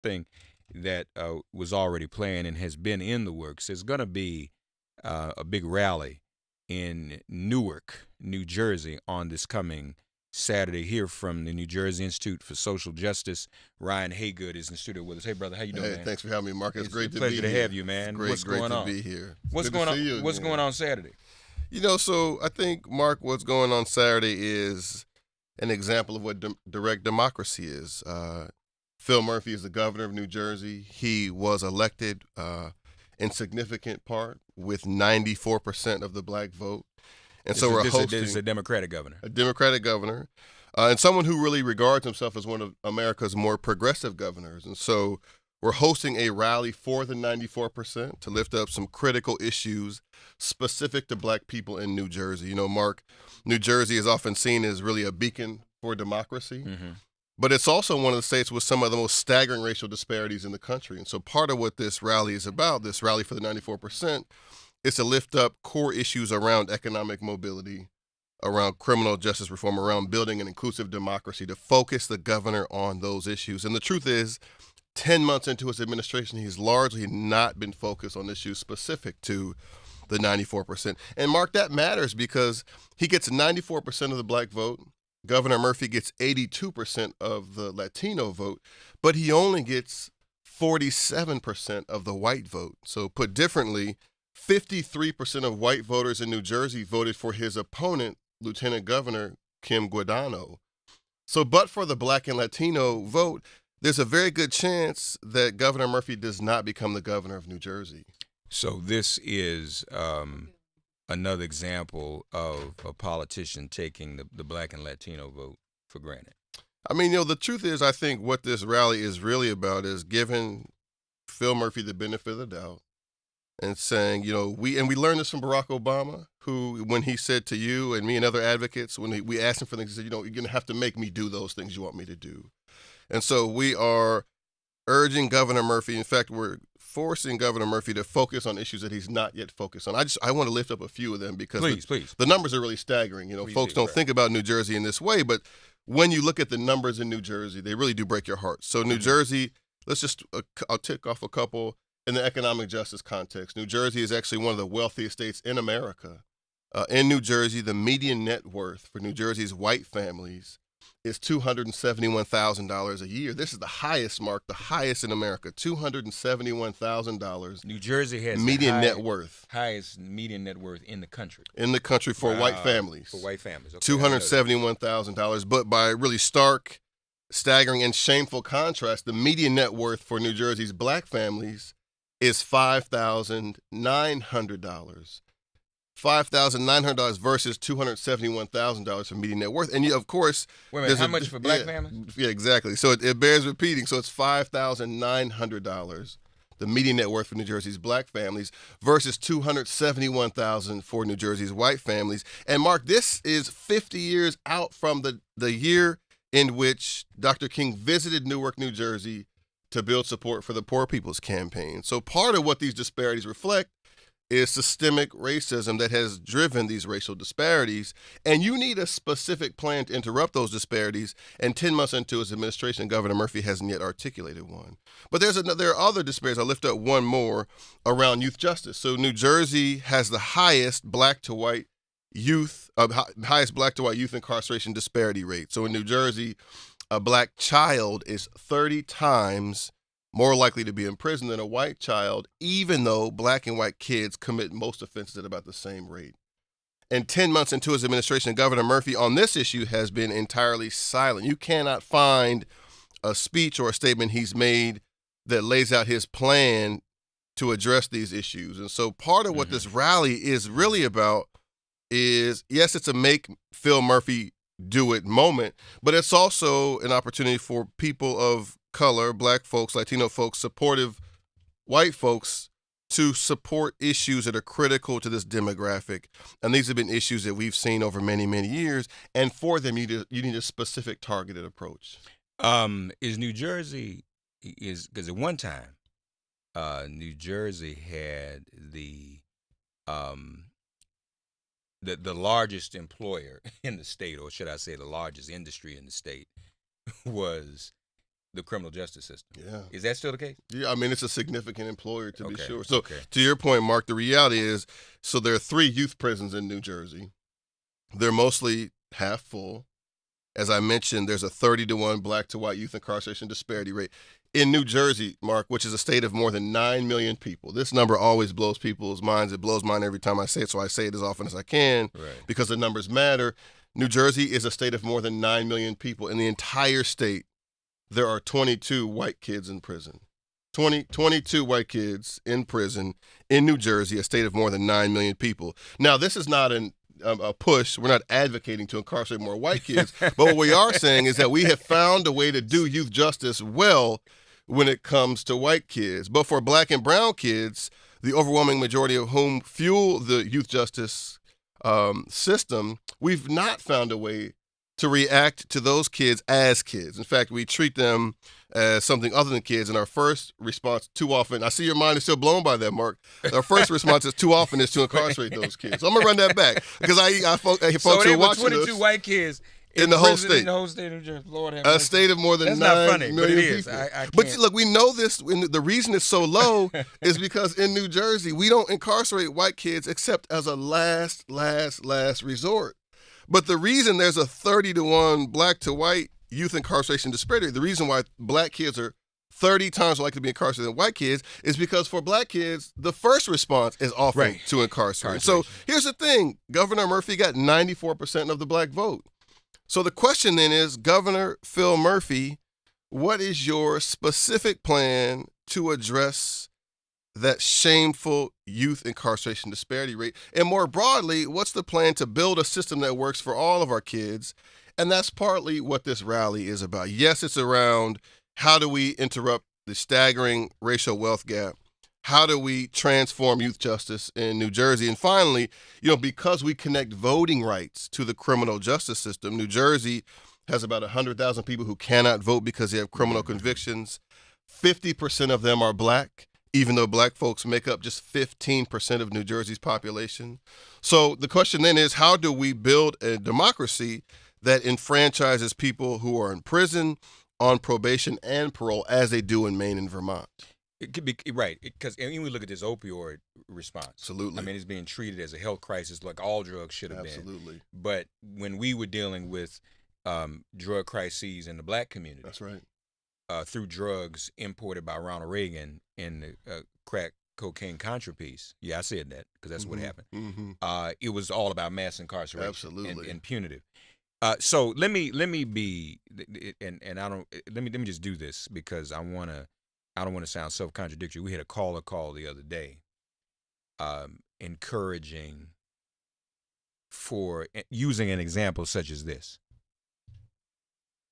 thing that was already planned and has been in the works. There's going to be a big rally in Newark, New Jersey, on this coming Saturday. Here from the New Jersey Institute for Social Justice, Ryan Haygood is in the studio with us. Hey, brother, how you doing, Hey, man? thanks for having me, Mark. It's It's a great to pleasure be to here. have you, It's man. great, What's great going to on? be here. It's What's good going to on? see you What's again. going on Saturday? So I think, Mark, what's going on Saturday is an example of what direct democracy is. Phil Murphy is the governor of New Jersey. He was elected in significant part with 94% of the black vote. And so we're This is a hosting Democratic governor. a Democratic governor and someone who really regards himself as one of America's more progressive governors. And so we're hosting a rally for the 94% to lift up some critical issues specific to black people in New Jersey. You know, Mark, New Jersey is often seen as really a beacon for democracy, Mm-hmm. but it's also one of the states with some of the most staggering racial disparities in the country. And so part of what this rally is about, this rally for the 94%, is to lift up core issues around economic mobility, around criminal justice reform, around building an inclusive democracy, to focus the governor on those issues. And the truth is, 10 months into his administration, he's largely not been focused on issues specific to the 94%. And Mark, that matters because he gets 94% of the black vote. Governor Murphy gets 82% of the Latino vote, but he only gets 47% of the white vote. So put differently, 53% of white voters in New Jersey voted for his opponent, Lieutenant Governor Kim Guadagno. So, but for the black and Latino vote, there's a very good chance that Governor Murphy does not become the governor of New Jersey. So this is another example of a politician taking the black and Latino vote for granted. I mean, the truth is, I think what this rally is really about is giving Phil Murphy the benefit of the doubt and saying, we learned this from Barack Obama, who, when he said to you and me and other advocates, when we asked him for things, he said, you're going to have to make me do those things you want me to do. And so we are urging Governor Murphy. In fact, we're forcing Governor Murphy to focus on issues that he's not yet focused on. I want to lift up a few of them because Please. the numbers are really staggering. Please Folks do, don't right. think about New Jersey in this way, but when you look at the numbers in New Jersey, they really do break your heart. So New Jersey, I'll tick off a couple in the economic justice context. New Jersey is actually one of the wealthiest states in America. In New Jersey, the median net worth for New Jersey's white families is $271,000 a year. This is the highest, Mark, the highest in America, $271,000. New Jersey has median net worth. Highest median net worth in the country. In the country for white families. For white families. Okay, $271,000. But by really stark, staggering, and shameful contrast, the median net worth for New Jersey's black families is $5,900. $5,900 versus $271,000 for median net worth. And of course, wait a minute, how much for black families? Yeah, exactly. So it bears repeating. So it's $5,900, the median net worth for New Jersey's black families, versus $271,000 for New Jersey's white families. And Mark, this is 50 years out from the year in which Dr. King visited Newark, New Jersey to build support for the Poor People's Campaign. So part of what these disparities reflect is systemic racism that has driven these racial disparities. And you need a specific plan to interrupt those disparities. And 10 months into his administration, Governor Murphy hasn't yet articulated one. But there are other disparities. I'll lift up one more around youth justice. So New Jersey has the highest black to white youth incarceration disparity rate. So in New Jersey, a black child is 30 times more likely to be in prison than a white child, even though black and white kids commit most offenses at about the same rate. And 10 months into his administration, Governor Murphy on this issue has been entirely silent. You cannot find a speech or a statement he's made that lays out his plan to address these issues. And so part of what this rally is really about is, yes, it's a make Phil Murphy do it moment, but it's also an opportunity for people of color, black folks, Latino folks, supportive white folks to support issues that are critical to this demographic. And these have been issues that we've seen over many, many years. And for them, you need a specific targeted approach. Is New Jersey, because at one time, New Jersey had the largest employer in the state, or should I say the largest industry in the state, was the criminal justice system. Yeah. Is that still the case? Yeah, I mean, it's a significant employer to be Okay, sure. So okay. to your point, Mark, the reality is, so there are 3 youth prisons in New Jersey. They're mostly half full. As I mentioned, there's a 30-to-1 black to white youth incarceration disparity rate. In New Jersey, Mark, which is a state of more than 9 million people, this number always blows people's minds. It blows mine every time I say it, so I say it as often as I can because the numbers matter. New Jersey is a state of more than 9 million people. In the entire state, there are 22 white kids in prison. 22 white kids in prison in New Jersey, a state of more than 9 million people. Now, this is not a push. We're not advocating to incarcerate more white kids, but what we are saying is that we have found a way to do youth justice well when it comes to white kids. But for black and brown kids, the overwhelming majority of whom fuel the youth justice system, we've not found a way to react to those kids as kids. In fact, we treat them as something other than kids. And our first response too often, I see your mind is still blown by that, Mark. Our first response is too often is to incarcerate those kids. So I'm going to run that back because folks so who are watching 22 white kids in the whole state. In the whole state of New Jersey. Lord have a mercy. state of more than That's 9 not funny, million but it is. people. I can't. But look, we know this. The reason it's so low is because in New Jersey, we don't incarcerate white kids except as a last resort. But the reason there's a 30-to-1 black to white youth incarceration disparity, the reason why black kids are 30 times more likely to be incarcerated than white kids is because for black kids, the first response is often to incarcerate. So here's the thing. Governor Murphy got 94% of the black vote. So the question then is, Governor Phil Murphy, what is your specific plan to address that shameful youth incarceration disparity rate? And more broadly, what's the plan to build a system that works for all of our kids? And that's partly what this rally is about. Yes, it's around how do we interrupt the staggering racial wealth gap? How do we transform youth justice in New Jersey? And finally, because we connect voting rights to the criminal justice system, New Jersey has about 100,000 people who cannot vote because they have criminal convictions. 50% of them are black, even though black folks make up just 15% of New Jersey's population. So the question then is, how do we build a democracy that enfranchises people who are in prison, on probation, and parole, as they do in Maine and Vermont? It could be right, because when we look at this opioid response, absolutely, I mean, it's being treated as a health crisis, like all drugs should have been. Absolutely. But when we were dealing with drug crises in the black community, that's right, through drugs imported by Ronald Reagan in the crack cocaine Contra piece, yeah, I said that because that's what happened. It was all about mass incarceration, absolutely, and punitive. So let me be, and I don't let me just do this because I don't want to sound self-contradictory. We had a caller call the other day, encouraging for using an example such as this.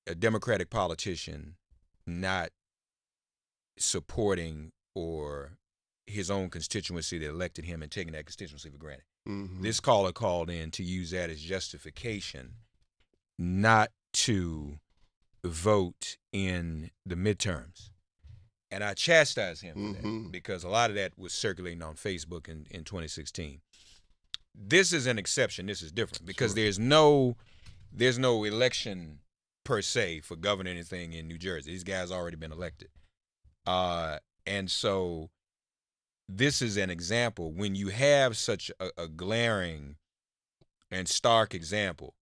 A Democratic politician not supporting or his own constituency that elected him and taking that constituency for granted. This caller called in to use that as justification not to vote in the midterms. And I chastised him for that because a lot of that was circulating on Facebook in 2016. This is an exception. This is different because there's no election per se for governing anything in New Jersey. These guys already been elected. And so this is an example when you have such a glaring and stark example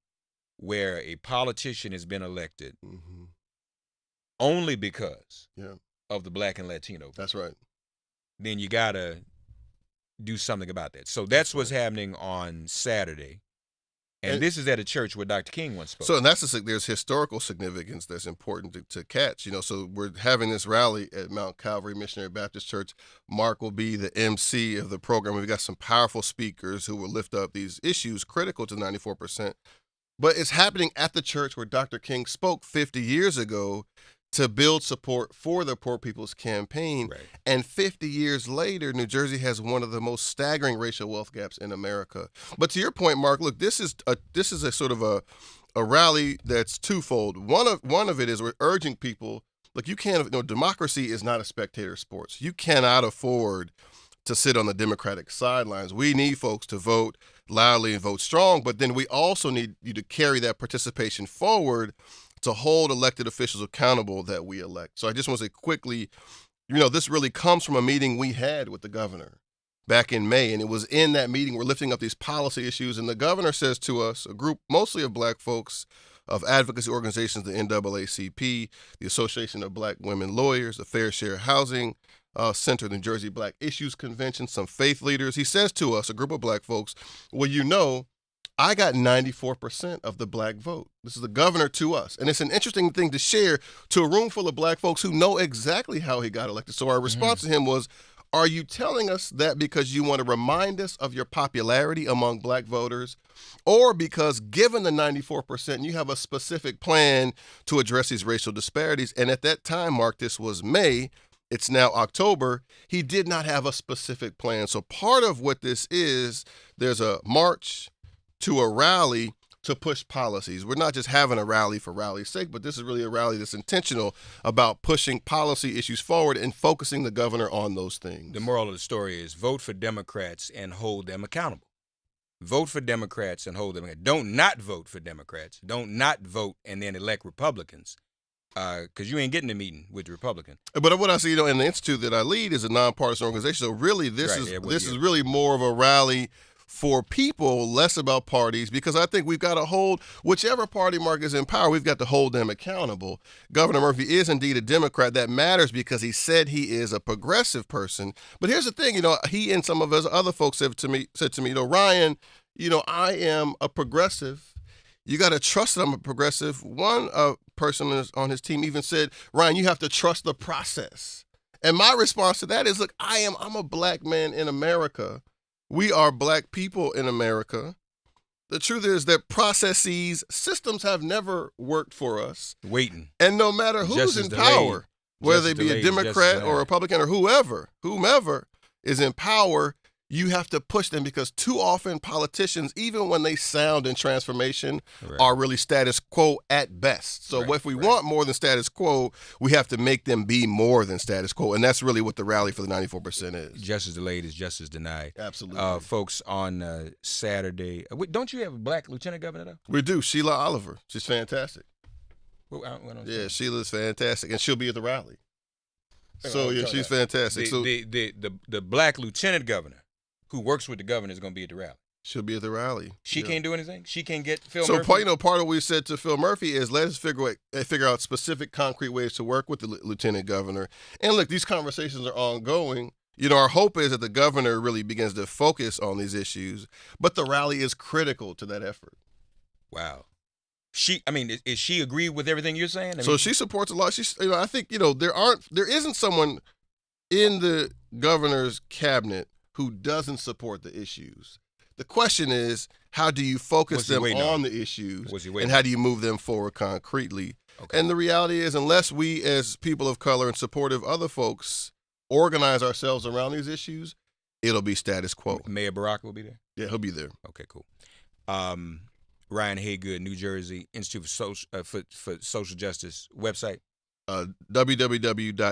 where a politician has been elected only because of the black and Latino. That's right. Then you got to do something about that. So that's what's happening on Saturday. And this is at a church where Dr. King once spoke. So, and there's historical significance that's important to catch. So we're having this rally at Mount Calvary Missionary Baptist Church. Mark will be the MC of the program. We've got some powerful speakers who will lift up these issues critical to 94%. But it's happening at the church where Dr. King spoke 50 years ago to build support for the Poor People's Campaign. Right. And 50 years later, New Jersey has one of the most staggering racial wealth gaps in America. But to your point, Mark, look, this is a sort of a rally that's twofold. One of it is we're urging people, look, democracy is not a spectator sport. You cannot afford to sit on the Democratic sidelines. We need folks to vote loudly and vote strong, but then we also need you to carry that participation forward to hold elected officials accountable that we elect. So I just want to say quickly, this really comes from a meeting we had with the governor back in May. And it was in that meeting we're lifting up these policy issues. And the governor says to us, a group mostly of black folks, of advocacy organizations, the NAACP, the Association of Black Women Lawyers, the Fair Share Housing Center, the New Jersey Black Issues Convention, some faith leaders. He says to us, a group of black folks, well, I got 94% of the black vote. This is the governor to us. And it's an interesting thing to share to a room full of black folks who know exactly how he got elected. So our response to him was, are you telling us that because you want to remind us of your popularity among black voters, or because given the 94%, you have a specific plan to address these racial disparities? And at that time, Mark, this was May, it's now October, he did not have a specific plan. So part of what this is, there's a march to a rally to push policies. We're not just having a rally for rally's sake, but this is really a rally that's intentional about pushing policy issues forward and focusing the governor on those things. The moral of the story is vote for Democrats and hold them accountable. Vote for Democrats and hold them accountable. Don't not vote for Democrats. Don't not vote and then elect Republicans, because you ain't getting a meeting with the Republican. But what I see, in the institute that I lead is a nonpartisan organization. So really, this is really more of a rally for people, less about parties, because I think we've got to hold whichever party, Mark, is in power, we've got to hold them accountable. Governor Murphy is indeed a Democrat. That matters because he said he is a progressive person. But here's the thing, he and some of his other folks said to me, Ryan, I am a progressive. You got to trust that I'm a progressive. One person on his team even said, Ryan, you have to trust the process. And my response to that is, look, I'm a black man in America. We are black people in America. The truth is that processes, systems have never worked for us. Waiting. And no matter who's in power, whether they be a Democrat or a Republican or whomever is in power, you have to push them, because too often politicians, even when they sound in transformation, are really status quo at best. So if we want more than status quo, we have to make them be more than status quo. And that's really what the rally for the 94% is. Justice delayed is justice denied. Absolutely. Folks, on Saturday, don't you have a black lieutenant governor, though? We do. Sheila Oliver. She's fantastic. Well, yeah, Sheila's fantastic. And she'll be at the rally. So, yeah, she's fantastic. The black lieutenant governor who works with the governor is going to be at the rally. She'll be at the rally. She can't do anything? She can't get Phil Murphy? So, part of what we said to Phil Murphy is let us figure out specific, concrete ways to work with the lieutenant governor. And look, these conversations are ongoing. Our hope is that the governor really begins to focus on these issues, but the rally is critical to that effort. Wow. Is she agree with everything you're saying? So she supports a lot. She's, I think, there isn't someone in the governor's cabinet who doesn't support the issues. The question is, how do you focus them on the issues, and how do you move them forward concretely? Okay. And the reality is, unless we as people of color and supportive other folks organize ourselves around these issues, it'll be status quo. Mayor Barack will be there? Yeah, he'll be there. Okay, cool. Ryan Haygood, New Jersey Institute for Social Justice website. www.njisj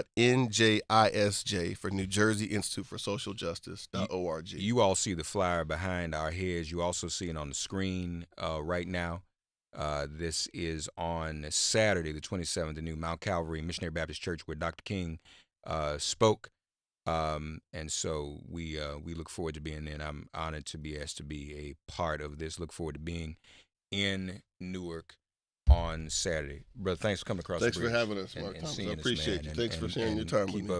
for New Jersey Institute for Social Justice.org. You all see the flyer behind our heads. You also see it on the screen right now. This is on Saturday, the 27th, the new Mount Calvary Missionary Baptist Church, where Dr. King spoke. And so we look forward to being there, and I'm honored to be asked to be a part of this. Look forward to being in Newark on Saturday. Brother, thanks for coming across the bridge. Thanks for having us, Mark Thomas. I appreciate you. Thanks for sharing your time with me.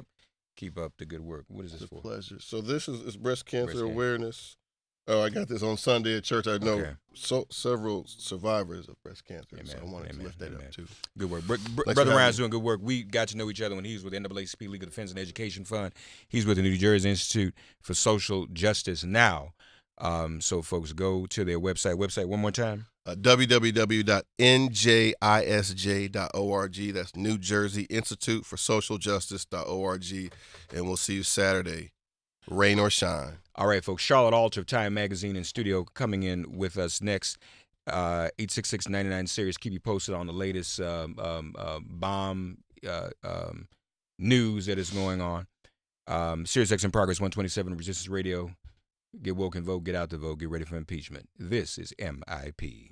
Keep up the good work. What is this for? It's a pleasure. So this is breast cancer awareness. Oh, I got this on Sunday at church. I know several survivors of breast cancer, so I wanted to lift that up too. Good work. Brother Ryan's doing good work. We got to know each other when he was with the NAACP Legal Defense and Education Fund. He's with the New Jersey Institute for Social Justice now. So folks, go to their website one more time. www.njisj.org. That's New Jersey Institute for Social Justice.org. And we'll see you Saturday, rain or shine. All right, folks. Charlotte Alter of Time Magazine in studio coming in with us next. 866-99 series. Keep you posted on the latest bomb news that is going on. Sirius XM Progress 127 Resistance Radio. Get woke and vote. Get out to vote. Get ready for impeachment. This is MIP.